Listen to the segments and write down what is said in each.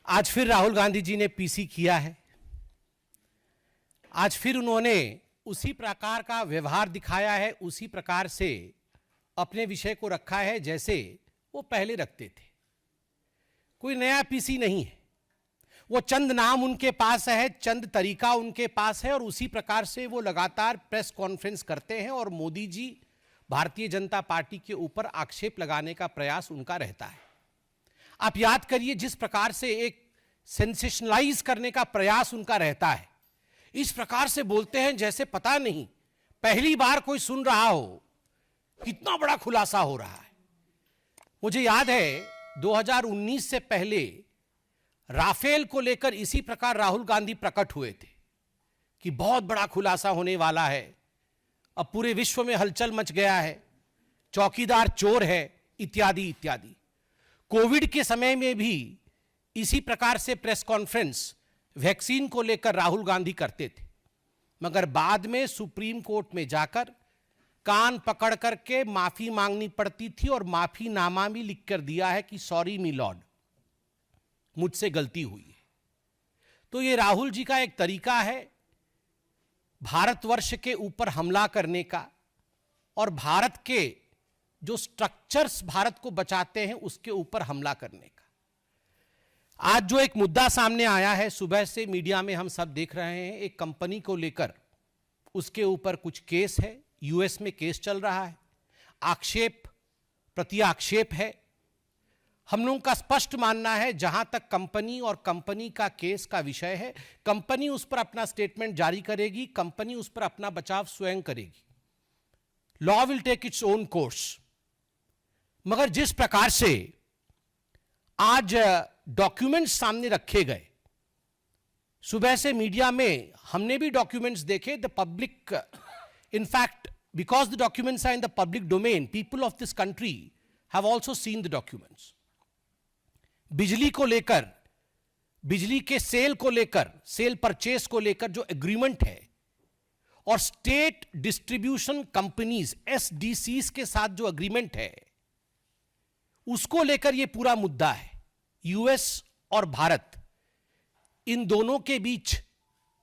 आज फिर राहुल गांधी जी ने पीसी किया है। आज फिर उन्होंने उसी प्रकार का व्यवहार दिखाया है, उसी प्रकार से अपने विषय को रखा है जैसे वो पहले रखते थे। कोई नया पीसी नहीं है, वो चंद नाम उनके पास है, चंद तरीका उनके पास है और उसी प्रकार से वो लगातार प्रेस कॉन्फ्रेंस करते हैं और मोदी जी, भारतीय जनता पार्टी के ऊपर आक्षेप लगाने का प्रयास उनका रहता है। आप याद करिए जिस प्रकार से एक सेंसेशनलाइज करने का प्रयास उनका रहता है, इस प्रकार से बोलते हैं जैसे पता नहीं पहली बार कोई सुन रहा हो, कितना बड़ा खुलासा हो रहा है। मुझे याद है 2019 से पहले राफेल को लेकर इसी प्रकार राहुल गांधी प्रकट हुए थे कि बहुत बड़ा खुलासा होने वाला है, अब पूरे विश्व में हलचल मच गया है, चौकीदार चोर है, इत्यादि इत्यादि। कोविड के समय में भी इसी प्रकार से प्रेस कॉन्फ्रेंस वैक्सीन को लेकर राहुल गांधी करते थे, मगर बाद में सुप्रीम कोर्ट में जाकर कान पकड़ करके माफी मांगनी पड़ती थी और माफीनामा भी लिख कर दिया है कि सॉरी मी लॉर्ड, मुझसे गलती हुई है। तो ये राहुल जी का एक तरीका है भारतवर्ष के ऊपर हमला करने का और भारत के जो स्ट्रक्चर्स भारत को बचाते हैं उसके ऊपर हमला करने का। आज जो एक मुद्दा सामने आया है, सुबह से मीडिया में हम सब देख रहे हैं, एक कंपनी को लेकर उसके ऊपर कुछ केस है, यूएस में केस चल रहा है, आक्षेप प्रति आक्षेप है। हम लोगों का स्पष्ट मानना है जहां तक कंपनी और कंपनी का केस का विषय है, कंपनी उस पर अपना स्टेटमेंट जारी करेगी, कंपनी उस पर अपना बचाव स्वयं करेगी। Law will take its own course. मगर जिस प्रकार से आज डॉक्यूमेंट्स सामने रखे गए, सुबह से मीडिया में हमने भी डॉक्यूमेंट्स देखे, the public, in fact because the documents are in the public domain, people of this country have also seen the documents. बिजली को लेकर, बिजली के सेल को लेकर, सेल परचेस को लेकर जो एग्रीमेंट है और स्टेट डिस्ट्रीब्यूशन कंपनीज एसडीसीज के साथ जो एग्रीमेंट है, उसको लेकर यह पूरा मुद्दा है। यूएस और भारत, इन दोनों के बीच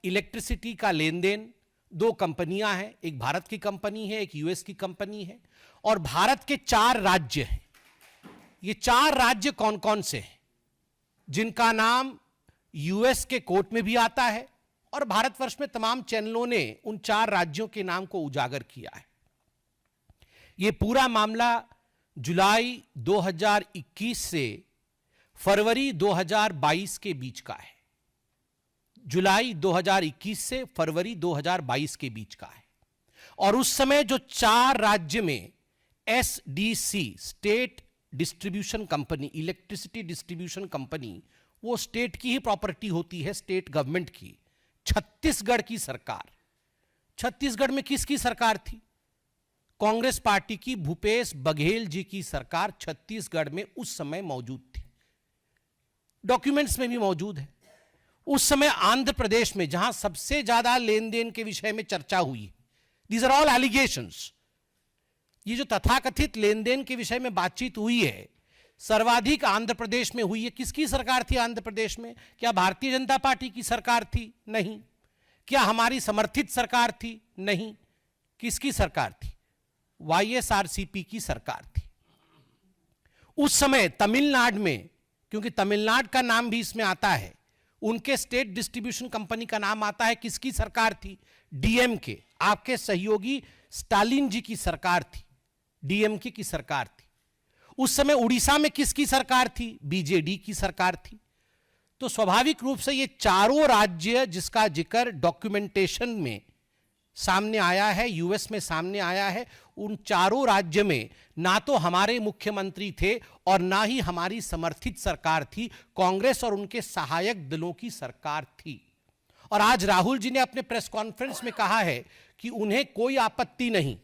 इलेक्ट्रिसिटी का लेन देन, दो कंपनियां हैं, एक भारत की कंपनी है, एक यूएस की कंपनी है, और भारत के 4 राज्य हैं। ये 4 राज्य कौन कौन से हैं, जिनका नाम यूएस के कोर्ट में भी आता है और भारतवर्ष में तमाम चैनलों ने उन 4 राज्यों के नाम को उजागर किया है। यह पूरा मामला जुलाई 2021 से फरवरी 2022 के बीच का है। जुलाई 2021 से फरवरी 2022 के बीच का है। और उस समय जो 4 राज्य में SDC, state distribution company, electricity distribution company, वो स्टेट की ही प्रॉपर्टी होती है, स्टेट गवर्नमेंट की। छत्तीसगढ़ की सरकार, छत्तीसगढ़ में किसकी सरकार थी? कांग्रेस पार्टी की, भूपेश बघेल जी की सरकार छत्तीसगढ़ में उस समय मौजूद थी, डॉक्यूमेंट्स में भी मौजूद है। उस समय आंध्र प्रदेश में जहां सबसे ज्यादा लेन देन के विषय में चर्चा हुई, दीज आर ऑल एलिगेशंस, ये जो तथाकथित लेन देन के विषय में बातचीत हुई है, सर्वाधिक आंध्र प्रदेश में हुई है। किसकी सरकार थी आंध्र प्रदेश में? क्या भारतीय जनता पार्टी की सरकार थी? नहीं। क्या हमारी समर्थित सरकार थी? नहीं। किसकी सरकार थी? वाईएसआरसीपी की सरकार थी। उस समय तमिलनाडु में, क्योंकि तमिलनाडु का नाम भी इसमें आता है, उनके स्टेट डिस्ट्रीब्यूशन कंपनी का नाम आता है। किसकी सरकार थी? डीएमके, आपके सहयोगी स्टालिन जी की सरकार थी, डीएमके की सरकार थी। उस समय उड़ीसा में किसकी सरकार थी? बीजेडी की सरकार थी। तो स्वाभाविक रूप से ये चारों राज्य जिसका जिक्र डॉक्यूमेंटेशन में सामने आया है, यूएस में सामने आया है, उन चारों राज्य में ना तो हमारे मुख्यमंत्री थे और ना ही हमारी समर्थित सरकार थी, कांग्रेस और उनके सहायक दलों की सरकार थी। और आज राहुल जी ने अपने प्रेस कॉन्फ्रेंस में कहा है कि उन्हें कोई आपत्ति नहीं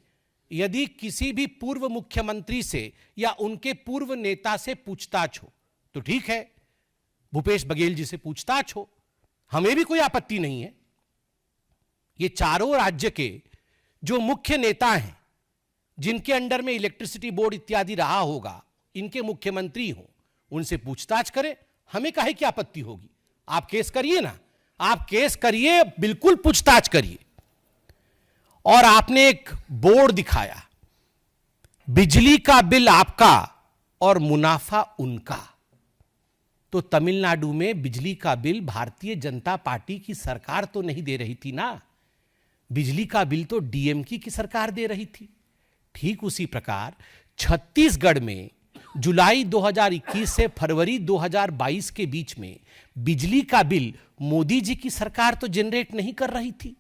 यदि किसी भी पूर्व मुख्यमंत्री से या उनके पूर्व नेता से पूछताछ हो, तो ठीक है, भूपेश बघेल जी से पूछताछ हो, हमें भी कोई आपत्ति नहीं है। ये चारों राज्य के जो मुख्य नेता हैं, जिनके अंडर में इलेक्ट्रिसिटी बोर्ड इत्यादि रहा होगा, इनके मुख्यमंत्री हों, उनसे पूछताछ करें, हमें काहे की आपत्ति होगी? आप केस करिए ना, आप केस करिए, बिल्कुल पूछताछ करिए। और आपने एक बोर्ड दिखाया, बिजली का बिल आपका और मुनाफा उनका। तो तमिलनाडु में बिजली का बिल भारतीय जनता पार्टी की सरकार तो नहीं दे रही थी ना, बिजली का बिल तो डीएमके की सरकार दे रही थी। ठीक उसी प्रकार छत्तीसगढ़ में जुलाई 2021 से फरवरी 2022 के बीच में बिजली का बिल मोदी जी की सरकार तो जनरेट नहीं कर रही थी,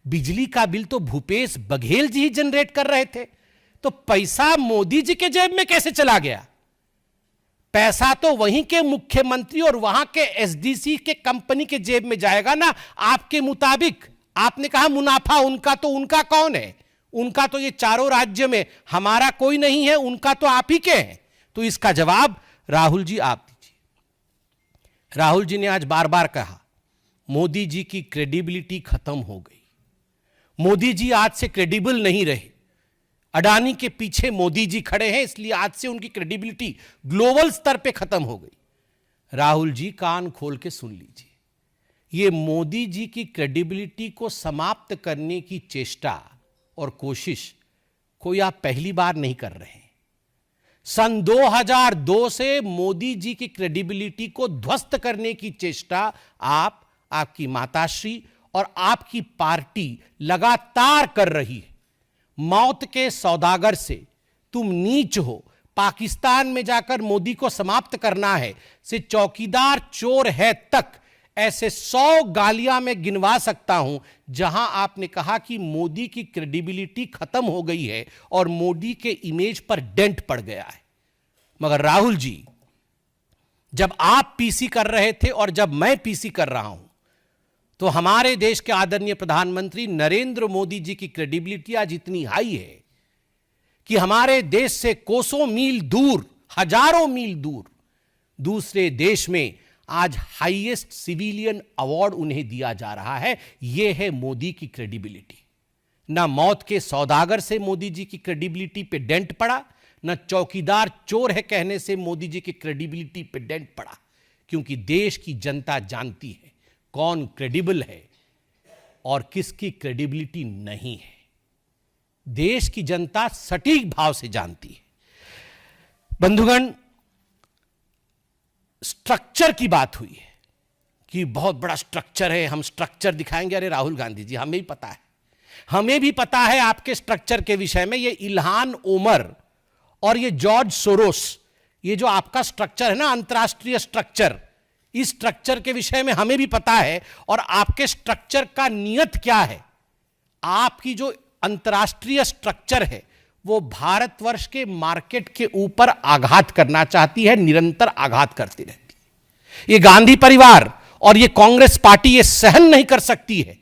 बिजली का बिल तो भूपेश बघेल जी ही जनरेट कर रहे थे। तो पैसा मोदी जी के जेब में कैसे चला गया? पैसा तो वहीं के मुख्यमंत्री और वहां के एसडीसी के कंपनी के जेब में जाएगा ना, आपके मुताबिक। आपने कहा मुनाफा उनका, तो उनका कौन है? उनका तो ये चारों राज्य में, हमारा कोई नहीं है, उनका तो आप ही के हैं। तो इसका जवाब राहुल जी आप दीजिए। राहुल जी ने आज बार बार कहा मोदी जी की क्रेडिबिलिटी खत्म हो गई, मोदी जी आज से क्रेडिबल नहीं रहे, अडानी के पीछे मोदी जी खड़े हैं, इसलिए आज से उनकी क्रेडिबिलिटी ग्लोबल स्तर पे खत्म हो गई। राहुल जी कान खोल के सुन लीजिए, ये मोदी जी की क्रेडिबिलिटी को समाप्त करने की चेष्टा और कोशिश कोई आप पहली बार नहीं कर रहे हैं। सन 2002 से मोदी जी की क्रेडिबिलिटी को ध्वस्त करने की चेष्टा आप, आपकी माताश्री और आपकी पार्टी लगातार कर रही है। मौत के सौदागर से तुम नीच हो, पाकिस्तान में जाकर मोदी को समाप्त करना है, से चौकीदार चोर है तक, ऐसे 100 गालियां मैं गिनवा सकता हूं जहां आपने कहा कि मोदी की क्रेडिबिलिटी खत्म हो गई है और मोदी के इमेज पर डेंट पड़ गया है। मगर राहुल जी, जब आप पीसी कर रहे थे और जब मैं पीसी कर रहा हूं, तो हमारे देश के आदरणीय प्रधानमंत्री नरेंद्र मोदी जी की क्रेडिबिलिटी आज इतनी हाई है कि हमारे देश से कोसों मील दूर, हजारों मील दूर दूसरे देश में आज हाईएस्ट सिविलियन अवार्ड उन्हें दिया जा रहा है। यह है मोदी की क्रेडिबिलिटी। ना मौत के सौदागर से मोदी जी की क्रेडिबिलिटी पे डेंट पड़ा, ना चौकीदार चोर है कहने से मोदी जी की क्रेडिबिलिटी पे डेंट पड़ा, क्योंकि देश की जनता जानती है कौन क्रेडिबल है और किसकी क्रेडिबिलिटी नहीं है। देश की जनता सटीक भाव से जानती है। बंधुगण, स्ट्रक्चर की बात हुई है कि बहुत बड़ा स्ट्रक्चर है, हम स्ट्रक्चर दिखाएंगे। अरे राहुल गांधी जी, हमें भी पता है, हमें भी पता है आपके स्ट्रक्चर के विषय में। ये इल्हान ओमर और ये जॉर्ज सोरोस, ये जो आपका स्ट्रक्चर है ना, अंतरराष्ट्रीय स्ट्रक्चर, इस स्ट्रक्चर के विषय में हमें भी पता है। और आपके स्ट्रक्चर का नियत क्या है? आपकी जो अंतरराष्ट्रीय स्ट्रक्चर है वो भारतवर्ष के मार्केट के ऊपर आघात करना चाहती है, निरंतर आघात करती रहती है। ये गांधी परिवार और ये कांग्रेस पार्टी ये सहन नहीं कर सकती है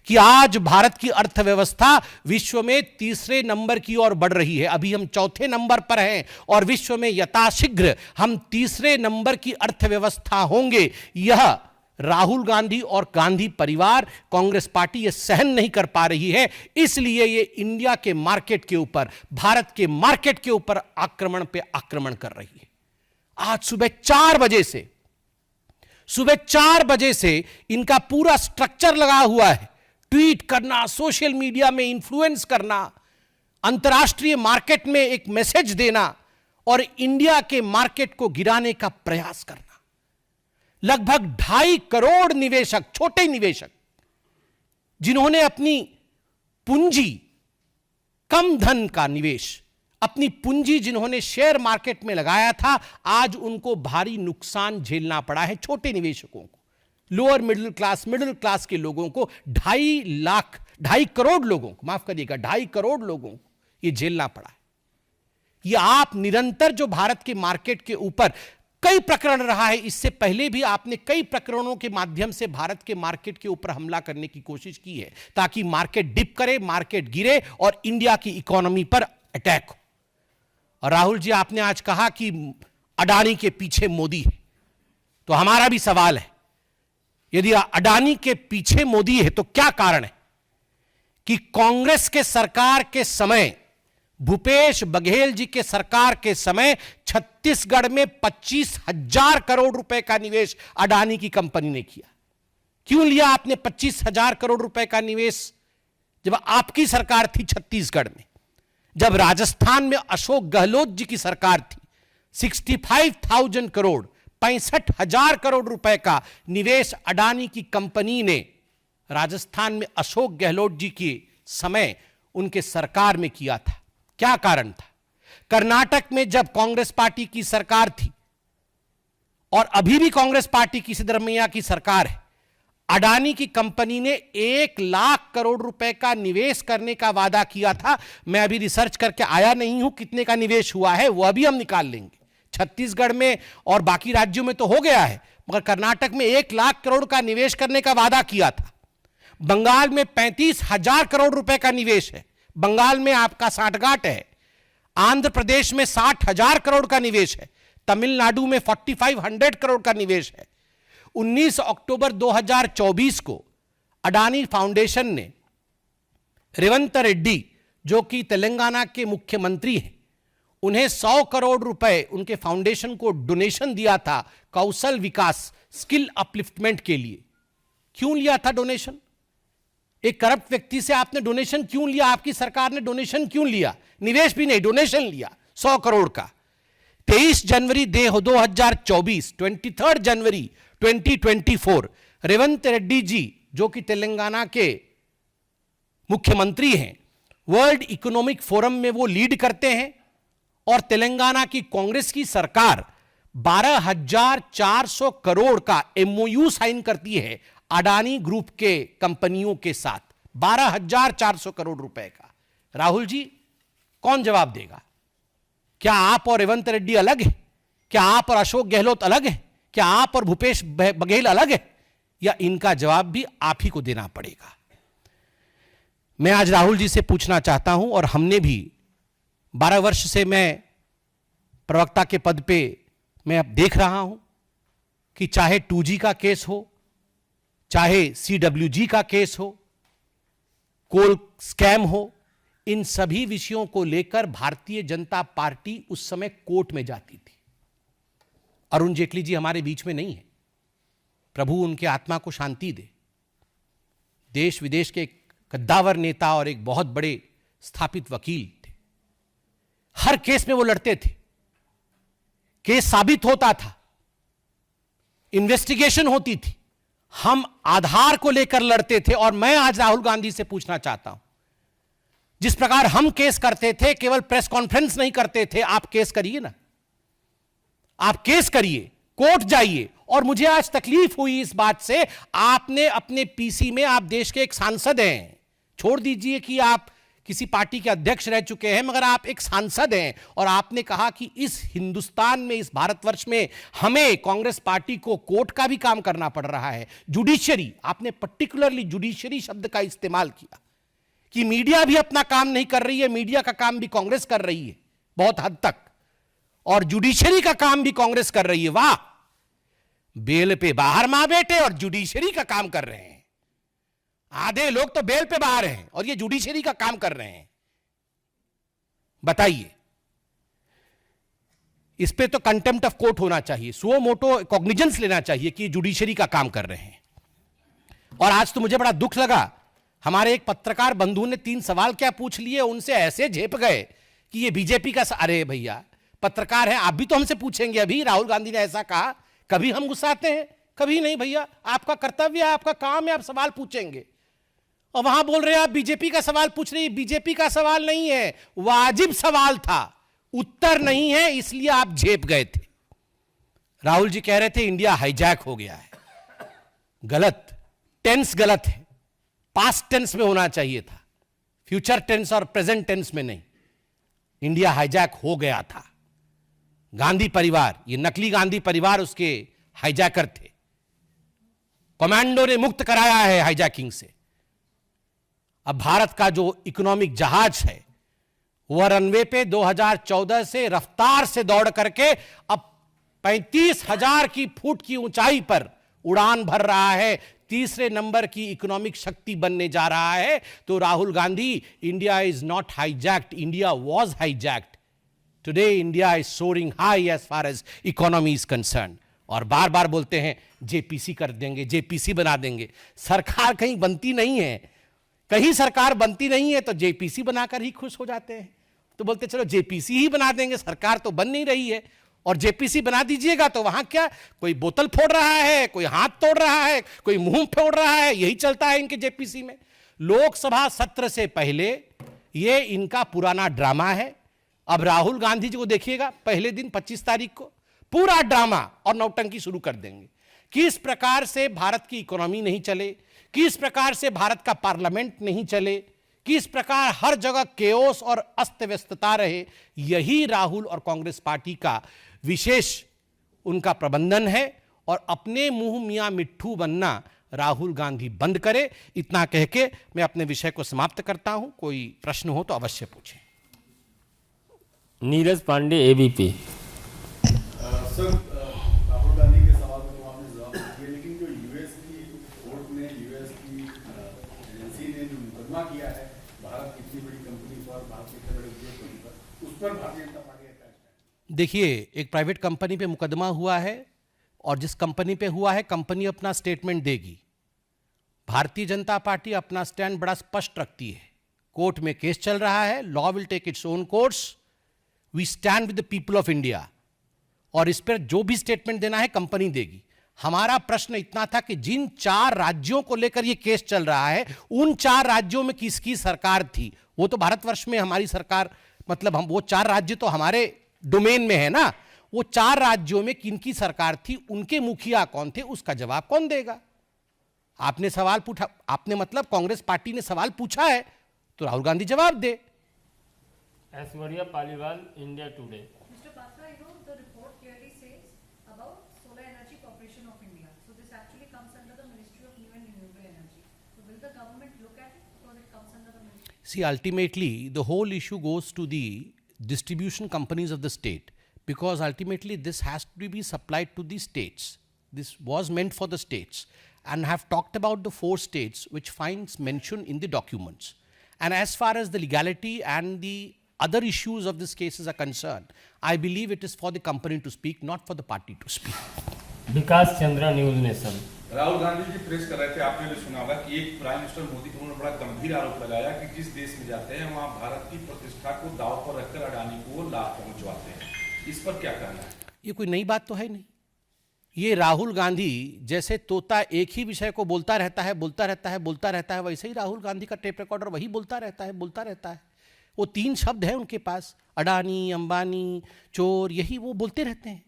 कि आज भारत की अर्थव्यवस्था विश्व में तीसरे नंबर की ओर बढ़ रही है। अभी हम चौथे नंबर पर हैं और विश्व में यथाशीघ्र हम तीसरे नंबर की अर्थव्यवस्था होंगे। यह राहुल गांधी और गांधी परिवार, कांग्रेस पार्टी ये सहन नहीं कर पा रही है, इसलिए ये इंडिया के मार्केट के ऊपर, भारत के मार्केट के ऊपर आक्रमण पे आक्रमण कर रही है। आज सुबह 4 बजे से इनका पूरा स्ट्रक्चर लगा हुआ है, ट्वीट करना, सोशल मीडिया में इन्फ्लुएंस करना, अंतर्राष्ट्रीय मार्केट में एक मैसेज देना और इंडिया के मार्केट को गिराने का प्रयास करना। लगभग 2.5 करोड़ निवेशक, छोटे निवेशक, जिन्होंने अपनी पूंजी, कम धन का निवेश, अपनी पूंजी जिन्होंने शेयर मार्केट में लगाया था, आज उनको भारी नुकसान झेलना पड़ा है। छोटे निवेशकों को, लोअर मिडिल क्लास के लोगों को, 2.5 करोड़ लोगों को, माफ करिएगा, 2.5 करोड़ लोगों को यह झेलना पड़ा है। यह आप निरंतर जो भारत के मार्केट के ऊपर कई प्रकरण रहा है, इससे पहले भी आपने कई प्रकरणों के माध्यम से भारत के मार्केट के ऊपर हमला करने की कोशिश की है, ताकि मार्केट डिप करे, मार्केट गिरे और इंडिया की इकोनॉमी पर अटैक हो। और राहुल जी, आपने आज कहा कि अडानी के पीछे मोदी है, तो हमारा भी सवाल है, यदि अडानी के पीछे मोदी है तो क्या कारण है कि कांग्रेस के सरकार के समय भूपेश बघेल जी के सरकार के समय छत्तीसगढ़ में 25,000 करोड़ रुपए का निवेश अडानी की कंपनी ने किया। क्यों लिया आपने 25,000 करोड़ रुपए का निवेश जब आपकी सरकार थी छत्तीसगढ़ में? जब राजस्थान में अशोक गहलोत जी की सरकार थी 65,000 करोड़ 65,000 करोड़ रुपए का निवेश अडानी की कंपनी ने राजस्थान में अशोक गहलोत जी के समय उनके सरकार में किया था। क्या कारण था? कर्नाटक में जब कांग्रेस पार्टी की सरकार थी और अभी भी कांग्रेस पार्टी की सिद्धरामैया की सरकार है, अडानी की कंपनी ने 1 लाख करोड़ रुपए का निवेश करने का वादा किया था। मैं अभी रिसर्च करके आया नहीं हूं कितने का निवेश हुआ है, वह भी हम निकाल लेंगे। छत्तीसगढ़ में और बाकी राज्यों में तो हो गया है, मगर कर्नाटक में 1 लाख करोड़ का निवेश करने का वादा किया था। बंगाल में 35,000 करोड़ रुपए का निवेश है, बंगाल में आपका साठगांठ है। आंध्र प्रदेश में 60,000 करोड़ का निवेश है, तमिलनाडु में 4,500 करोड़ का निवेश है। 19 अक्टूबर 2024 को अडानी फाउंडेशन ने रेवंत रेड्डी जो कि तेलंगाना के मुख्यमंत्री हैं, उन्हें 100 करोड़ रुपए उनके फाउंडेशन को डोनेशन दिया था कौशल विकास स्किल अपलिफ्टमेंट के लिए। क्यों लिया था डोनेशन? एक करप्ट व्यक्ति से आपने डोनेशन क्यों लिया? आपकी सरकार ने डोनेशन क्यों लिया? निवेश भी नहीं, डोनेशन लिया 100 करोड़ का। 23 जनवरी 2024 23 जनवरी 2024 रेवंत रेड्डी जी जो कि तेलंगाना के मुख्यमंत्री हैं, वर्ल्ड इकोनॉमिक फोरम में वो लीड करते हैं और तेलंगाना की कांग्रेस की सरकार 12,400 करोड़ का एमओयू साइन करती है अडानी ग्रुप के कंपनियों के साथ। 12,400 करोड़ रुपए का। राहुल जी, कौन जवाब देगा? क्या आप और रेवंत रेड्डी अलग है? क्या आप और अशोक गहलोत अलग है? क्या आप और भूपेश बघेल अलग है? या इनका जवाब भी आप ही को देना पड़ेगा? मैं आज राहुल जी से पूछना चाहता हूं, और हमने भी 12 वर्ष से मैं प्रवक्ता के पद पे मैं अब देख रहा हूं कि चाहे 2G का केस हो, चाहे CWG का केस हो, कोल स्कैम हो, इन सभी विषयों को लेकर भारतीय जनता पार्टी उस समय कोर्ट में जाती थी। अरुण जेटली जी हमारे बीच में नहीं है, प्रभु उनके आत्मा को शांति दे। देश विदेश के एक कद्दावर नेता और एक बहुत बड़े स्थापित वकील थे। हर केस में वो लड़ते थे, केस साबित होता था, इन्वेस्टिगेशन होती थी, हम आधार को लेकर लड़ते थे। और मैं आज राहुल गांधी से पूछना चाहता हूं, जिस प्रकार हम केस करते थे, केवल प्रेस कॉन्फ्रेंस नहीं करते थे, आप केस करिए ना, आप केस करिए, कोर्ट जाइए। और मुझे आज तकलीफ हुई इस बात से, आपने अपने पीसी में, आप देश के एक सांसद हैं, छोड़ दीजिए कि आप किसी पार्टी के अध्यक्ष रह चुके हैं, मगर आप एक सांसद हैं, और आपने कहा कि इस हिंदुस्तान में, इस भारतवर्ष में हमें कांग्रेस पार्टी को कोर्ट का भी काम करना पड़ रहा है, जुडिशरी। आपने पर्टिकुलरली जुडिशरी शब्द का इस्तेमाल किया कि मीडिया भी अपना काम नहीं कर रही है, मीडिया का काम भी कांग्रेस कर रही है बहुत हद तक, और जुडिशरी का काम भी कांग्रेस कर रही है। वाह, बेल पे बाहर मां बेटे और जुडिशरी का काम कर रहे हैं। आधे लोग तो बेल पे बाहर हैं और ये जुडिशरी का काम कर रहे हैं। बताइए, इस पे तो कंटेम्प्ट ऑफ कोर्ट होना चाहिए, सुओ मोटो कॉग्निजेंस लेना चाहिए कि जुडिशरी का काम कर रहे हैं। और आज तो मुझे बड़ा दुख लगा, हमारे एक पत्रकार बंधु ने 3 सवाल क्या पूछ लिए, उनसे ऐसे झेप गए कि ये बीजेपी का। अरे भैया, पत्रकार हैं, आप भी तो हमसे पूछेंगे। अभी राहुल गांधी ने ऐसा कहा, कभी हम गुस्साते हैं? कभी नहीं भैया, आपका कर्तव्य है, आपका काम है, आप सवाल पूछेंगे। और वहां बोल रहे हैं आप बीजेपी का सवाल पूछ रही है। बीजेपी का सवाल नहीं है, वाजिब सवाल था, उत्तर नहीं है, इसलिए आप झेप गए थे। राहुल जी कह रहे थे इंडिया हाईजैक हो गया है। गलत, टेंस गलत है, पास्ट टेंस में होना चाहिए था, फ्यूचर टेंस और प्रेजेंट टेंस में नहीं। इंडिया हाईजैक हो गया था। गांधी परिवार, ये नकली गांधी परिवार उसके हाईजैकर थे। कमांडो ने मुक्त कराया है हाईजैकिंग से। अब भारत का जो इकोनॉमिक जहाज है वह रनवे पे 2014 से रफ्तार से दौड़ करके अब 35,000 की फुट की ऊंचाई पर उड़ान भर रहा है, तीसरे नंबर की इकोनॉमिक शक्ति बनने जा रहा है, तो Rahul Gandhi, India is not hijacked, India was hijacked. Today India is soaring high as far as economy is concern. और बार बार बोलते हैं जेपीसी कर देंगे, जेपीसी बना देंगे। सरकार कहीं बनती नहीं है, कहीं सरकार बनती नहीं है तो जेपीसी बनाकर ही खुश हो जाते हैं। तो बोलते चलो जेपीसी ही बना देंगे, सरकार तो बन नहीं रही है। और जेपीसी बना दीजिएगा तो वहां क्या, कोई बोतल फोड़ रहा है, कोई हाथ तोड़ रहा है, कोई मुंह फोड़ रहा है, यही चलता है इनके जेपीसी में। लोकसभा सत्र से पहले ये इनका पुराना ड्रामा है। अब राहुल गांधी जी को देखिएगा, पहले दिन 25 तारीख को पूरा ड्रामा और नौटंकी शुरू कर देंगे। किस प्रकार से भारत की इकोनॉमी नहीं चले, किस प्रकार से भारत का पार्लियामेंट नहीं चले, किस प्रकार हर जगह केओस और अस्त व्यस्तता रहे, यही राहुल और कांग्रेस पार्टी का विशेष उनका प्रबंधन है। और अपने मुंह मियां मिट्ठू बनना राहुल गांधी बंद करे। इतना कह के मैं अपने विषय को समाप्त करता हूं। कोई प्रश्न हो तो अवश्य पूछें। नीरज पांडे, एबीपी। सर, राहुल गांधी के सवाल को आपने जवाब दिया, लेकिन जो यूएस की कोर्ट ने, यूएस की एजेंसी ने जो मुकदमा किया है भारत की इतनी बड़ी कंपनी पर, भारत के इतने बड़े उद्योगपति पर, उस पर भारतीय जनता पार्टी का क्या स्टैंड? देखिए, एक प्राइवेट कंपनी पे मुकदमा हुआ है और जिस कंपनी पे हुआ है, कंपनी अपना स्टेटमेंट देगी। भारतीय जनता पार्टी अपना स्टैंड बड़ा स्पष्ट रखती है। कोर्ट में केस चल रहा है, law will take its own course, we stand with the people of India. और इस पर जो भी स्टेटमेंट देना है कंपनी देगी। हमारा प्रश्न इतना था कि जिन 4 राज्यों को लेकर यह केस चल रहा है, उन 4 राज्यों में किसकी सरकार थी। वो तो भारतवर्ष में हमारी सरकार, मतलब हम वो 4 राज्य तो हमारे डोमेन में है ना। वो 4 राज्यों में किनकी सरकार थी, उनके मुखिया कौन थे, उसका जवाब कौन देगा। आपने सवाल पूछा, आपने मतलब कांग्रेस पार्टी ने सवाल पूछा है तो राहुल गांधी जवाब दे। Aishwarya Paliwal, India Today. Mr. Patra, the report clearly says about Solar Energy Corporation of India. So this actually comes under the Ministry of New and Renewable Energy. So will the government look at it because it comes under the ministry? See, ultimately, the whole issue goes to the distribution companies of the state, because ultimately this has to be supplied to the states. This was meant for the states, and have talked about the 4 states which finds mention in the documents. And as far as the legality and the other issues of this cases are concerned, I believe it is for the company to speak, not for the party to speak. Vikas Chandra, news nation. Rahul Gandhi ji press कर रहे थे, आपने भी सुना होगा कि एक prime minister Modi को उन्होंने बड़ा गंभीर आरोप लगाया कि जिस देश में जाते हैं वहां भारत की प्रतिष्ठा को दांव पर रखकर अडानी को लाभ पहुंचवाते हैं। इस पर क्या कहना है? ये कोई नई बात तो है नहीं। ये राहुल गांधी जैसे तोता एक ही विषय को बोलता रहता है, बोलता रहता है, बोलता रहता है, वैसे ही राहुल गांधी का टेप रिकॉर्डर वही बोलता रहता है, बोलता रहता है। वो 3 शब्द हैं उनके पास, अडानी, अंबानी, चोर, यही वो बोलते रहते हैं।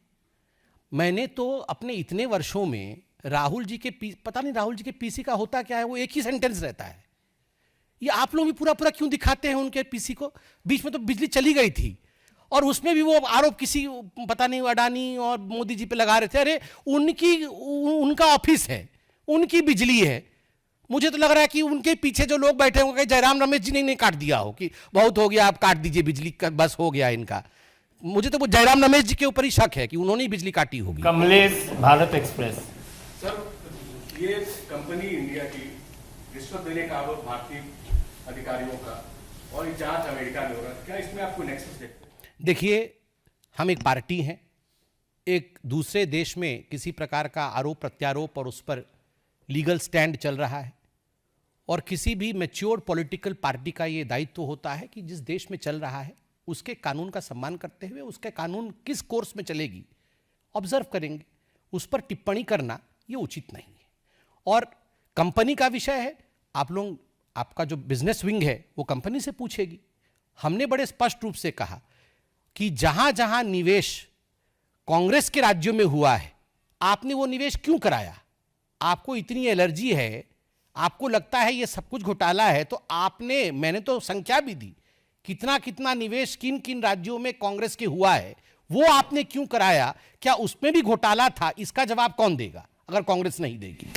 मैंने तो अपने इतने वर्षों में राहुल जी के पता नहीं राहुल जी के पीसी का होता क्या है, वो एक ही सेंटेंस रहता है। ये आप लोग भी पूरा पूरा क्यों दिखाते हैं उनके पीसी को? बीच में तो बिजली चली गई थी और उसमें भी वो आरोप किसी पता नहीं अडानी और मोदी जी पे लगा रहे थे। अरे उनका ऑफिस है, उनकी बिजली है। मुझे तो लग रहा है कि उनके पीछे जो लोग बैठे होंगे, जयराम रमेश जी ने नहीं काट दिया हो कि बहुत हो गया आप काट दीजिए बिजली का, बस हो गया इनका। मुझे तो वो जयराम रमेश जी के ऊपर ही शक है कि उन्होंने ही बिजली काटी होगी। कमलेश, भारत एक्सप्रेस। सर, ये कंपनी इंडिया की रिश्वत देने का आरोप भारतीय अधिकारियों का और ये जांच अमेरिका में हो रहा है, क्या इसमें आपको नेक्सस देखते हैं? देखिए, हम एक पार्टी हैं, एक दूसरे देश में किसी प्रकार का आरोप प्रत्यारोप और उस पर लीगल स्टैंड चल रहा है, और किसी भी मैच्योर पॉलिटिकल पार्टी का ये दायित्व होता है कि जिस देश में चल रहा है उसके कानून का सम्मान करते हुए उसके कानून किस कोर्स में चलेगी ऑब्जर्व करेंगे। उस पर टिप्पणी करना ये उचित नहीं है। और कंपनी का विषय है, आप लोग, आपका जो बिजनेस विंग है वो कंपनी से पूछेगी। हमने बड़े स्पष्ट रूप से कहा कि जहां जहां निवेश कांग्रेस के राज्यों में हुआ है, आपने वो निवेश क्यों कराया? आपको इतनी एलर्जी है, आपको लगता है ये सब कुछ घोटाला है, तो आपने, मैंने तो संख्या भी दी, कितना कितना निवेश किन किन राज्यों में कांग्रेस के हुआ है, वो आपने क्यों कराया? क्या उसमें भी घोटाला था? इसका जवाब कौन देगा अगर कांग्रेस नहीं देगी?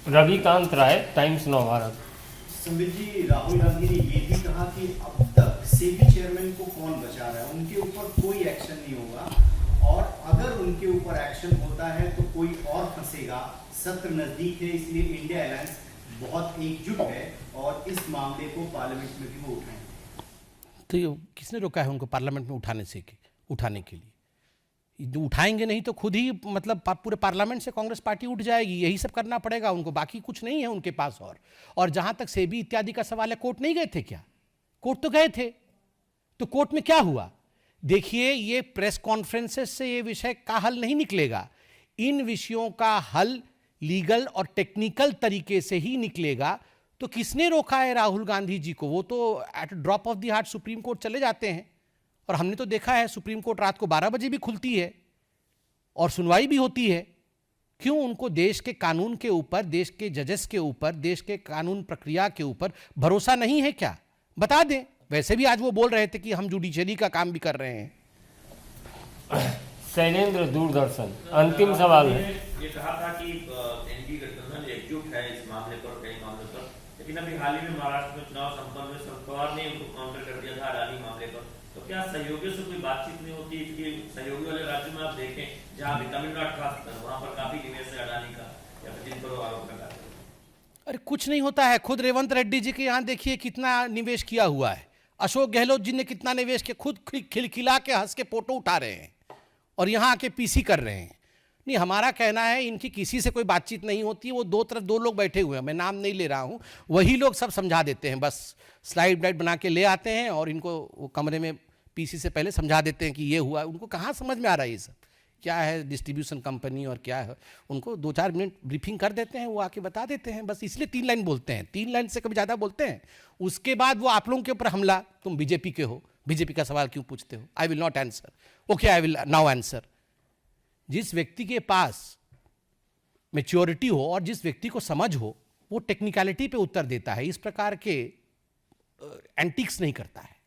रविकांत राय, टाइम्स नाउ भारत। संबित जी, राहुल गांधी ने ये भी कहा कि अब तक सेबी चेयरमैन को कौन बचा रहा है, उनके ऊपर कोई एक्शन नहीं होगा। और अगर उनके ऊपर एक्शन होता है तो कोई और फंसेगा। सत्र नजदीक है, इसलिए इंडिया अलायंस बहुत एकजुट है और इस मामले को पार्लियामेंट में भी वो उठाएंगे। तो ये किसने रोका है उनको पार्लियामेंट में उठाने के लिए? जो उठाएंगे नहीं तो खुद ही मतलब पूरे पार्लियामेंट से कांग्रेस पार्टी उठ जाएगी। यही सब करना पड़ेगा उनको, बाकी कुछ नहीं है उनके पास। और जहां तक सेबी इत्यादि का सवाल है, कोर्ट नहीं गए थे क्या? कोर्ट तो गए थे, तो कोर्ट में क्या हुआ? देखिए, ये प्रेस कॉन्फ्रेंसेस से ये विषय का हल नहीं निकलेगा। इन विषयों का हल लीगल और टेक्निकल तरीके से ही निकलेगा। तो किसने रोका है राहुल गांधी जी को? वो तो at drop of the heart Supreme Court चले जाते हैं। और हमने तो देखा है सुप्रीम कोर्ट रात को 12 बजे भी खुलती है और सुनवाई भी होती है। क्यों उनको देश के कानून के ऊपर, देश के जजेस के ऊपर, देश के कानून प्रक्रिया के ऊपर भरोसा नहीं है क्या? बता दें। वैसे भी आज वो बोल रहे थे कि हम जुडिशरी का काम भी कर रहे हैं। शैलेंद्र, दूरदर्शन। अंतिम सवाल है। ये कहा था कि एनडीए गठबंधन एकजुट है इस मामले पर, कई मामलों पर, लेकिन अभी हाल ही में महाराष्ट्र में चुनाव संपन्न में शरद पवार ने उनको काउंटर कर दिया था अडानी मामले पर। तो क्या सहयोगियों से कोई बातचीत नहीं होती? कि सहयोगी वाले राज्यों में आप देखें जहाँ भी तमिलनाडु खासकर, वहाँ पर काफी निवेश है अडानी का, या फिर जिन पर आरोप लगा। अरे कुछ नहीं होता है। खुद रेवंत रेड्डी जी के यहाँ देखिए कितना निवेश किया हुआ है। अशोक गहलोत जी ने कितना निवेश किया, खुद खिलखिला के हंस के फोटो उठा रहे हैं और यहाँ आके पीसी कर रहे हैं। नहीं, हमारा कहना है इनकी किसी से कोई बातचीत नहीं होती। वो दो लोग बैठे हुए हैं, मैं नाम नहीं ले रहा हूँ, वही लोग सब समझा देते हैं। बस स्लाइड व्लाइड बना के ले आते हैं और इनको वो कमरे में पीसी से पहले समझा देते हैं कि ये हुआ। उनको कहाँ समझ में आ रहा है ये सब क्या है डिस्ट्रीब्यूशन कंपनी और क्या है। उनको 2-4 मिनट ब्रीफिंग कर देते हैं, वो आके बता देते हैं। बस इसलिए 3 लाइन बोलते हैं, 3 लाइन से कभी ज़्यादा बोलते हैं। उसके बाद वो आप लोगों के ऊपर हमला, तुम बीजेपी के हो, बीजेपी का सवाल क्यों पूछते हो? I will not answer. Okay, I will now answer. जिस व्यक्ति के पास मैच्योरिटी हो और जिस व्यक्ति को समझ हो, वो टेक्निकलिटी पे उत्तर देता है, इस प्रकार के एंटिक्स नहीं करता है।